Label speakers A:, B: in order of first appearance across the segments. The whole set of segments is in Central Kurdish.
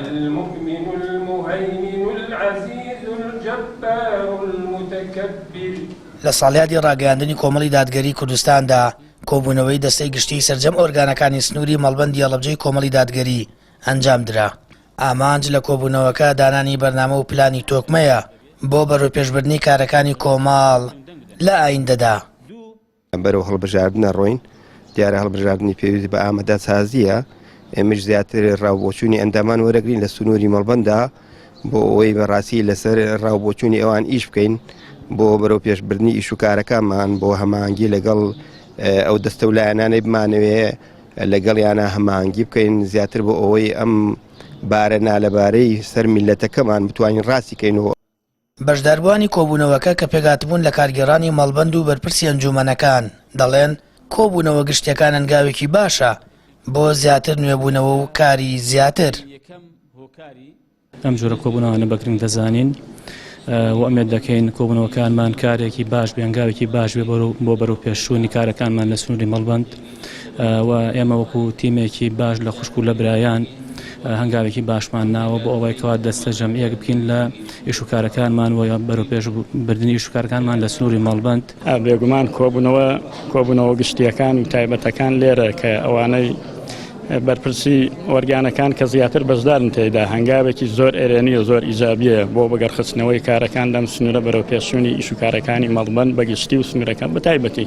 A: المؤمن المهيمن العزيز الجبار المتكبر. لە ساڵیادی ڕاگەاندنی کۆمەڵی دادگەری کوردستاندا کۆبوونەوەی دەستەی گشتی سەرجەم ئۆرگانەکانی سنووری مەڵبەندی هەڵەبجەی کۆمەڵی دادگەری ئەنجام درا. ئامانج لە کۆبوونەوەکە دانانی بەرنامە و پلانی تۆکمەیە بۆ بەڕێوەپێشبردنی کارەکانی کۆماڵ لە ئایندەدا.
B: بەرەو هەڵبژاردنە ڕۆین، دیارە هەڵبژاردننی پێویستی بە ئامادە سازیە. ئێمەش زیاتر ڕاوبۆچوونی ئەندامان وەرەگرین لە سنووری مەڵبەنددا بۆ ئەوەی بەڕاستی لەسەر ڕاوبۆچوونی ئەوان ئیش بکەین بۆ بەرەو پێشبردننی ئیش و کارەکانمان بۆ هەماهەنگی لەگەڵ ئەو دەستە و لایەنانەی بمانەوێ لەگەڵیانە هەماهەنگی بکەین زیاتر بۆ ئەوەی ئەم بارە نالەبارەی سەر میلەتەکەمان بتوانین ڕاستی بکەینەوە.
A: بەشداربووانی کۆبوونەوەکە کە پێگاتبوون لە کارگێڕانی مەڵبەند و بەرپرسی ئەنجومەنەکان دەڵێن کۆبوونەوە گشتیەکان ئەنگاوێکی باشە بۆ زیاتر نوێبوونەوە و کاری زیاتر.
C: ئەم جۆرە کۆبوونەوەانە بەگرنگ دەزانین و ئەمێت دەکەین کۆبوونەوەکانمان کارێکی باش بێنگاوێکی باش بێ بۆ بەرەو پێشوونی کارەکانمان لە سنووری مەڵبەند و ئێمە وەکو تیمێکی باش لە خوشک و لە برایان هەنگاوێکی باشمان ناوە بۆ ئەوەی کەوا دەستە جەمعیەک بکەین لە ئیش و کارەکانمان و بەرەو پێشبردننی ئیش و کارەکانمان لە سنووری مەڵبەند.
D: بێگومان کۆبوونەوە گشتیەکان و تایبەتەکان لێرە کە ئەوانەی بەرپرسی ئۆرگانەکان کە زیاتر بەشدارن تێیدا هەنگاوێکی زۆر ئێرێنی و زۆر ئیجابیە بۆ بەگەڕخستنەوەی کارەکان لەم سنوورە بەرەو پێشوونی ئیش و کارەکانی مەڵبەند بەگشتی و سنوورەکان بەتایبەتی.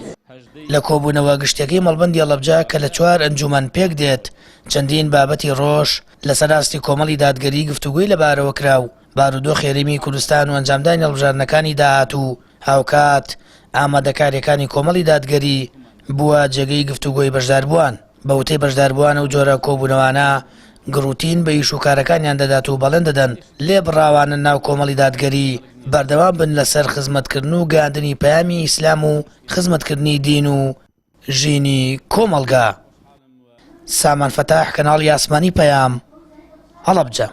A: لە کۆبوونەوە گشتیەکەی مەڵبەندی هەڵەبجە کە لە 4 ئەنجومەن پێک دێت چەندین بابەتی ڕۆژ لەسەر راستی کۆمەڵی دادگەری گفتوگوی لەبارەوە کراو. بارودۆ خێرەمی کوردستان و ئەنجامدانی هەڵبژاردنەکانی داهاتوو هاوکات ئامادەکاریەکانی کۆمەڵی دادگەری بووە جێگەی گفتوگۆی بەشداربووان. بەوتەی بەشداربووان و جۆرە کۆبوونەوانە گروتین بە ئیش و کارەکانیان دەدات و بەڵێن دەدەن لێ بڕاوانە ناو کۆمەڵی دادگەری بەردەوام بن لەسەر خزمەتکردن و گەاندنی پەیامی ئیسلام و خزمەتکردنی دین و ژینی کۆمەڵگا. سامان فەتاح، کەناڵی ئاسمانی پەیام، هەڵەبجە.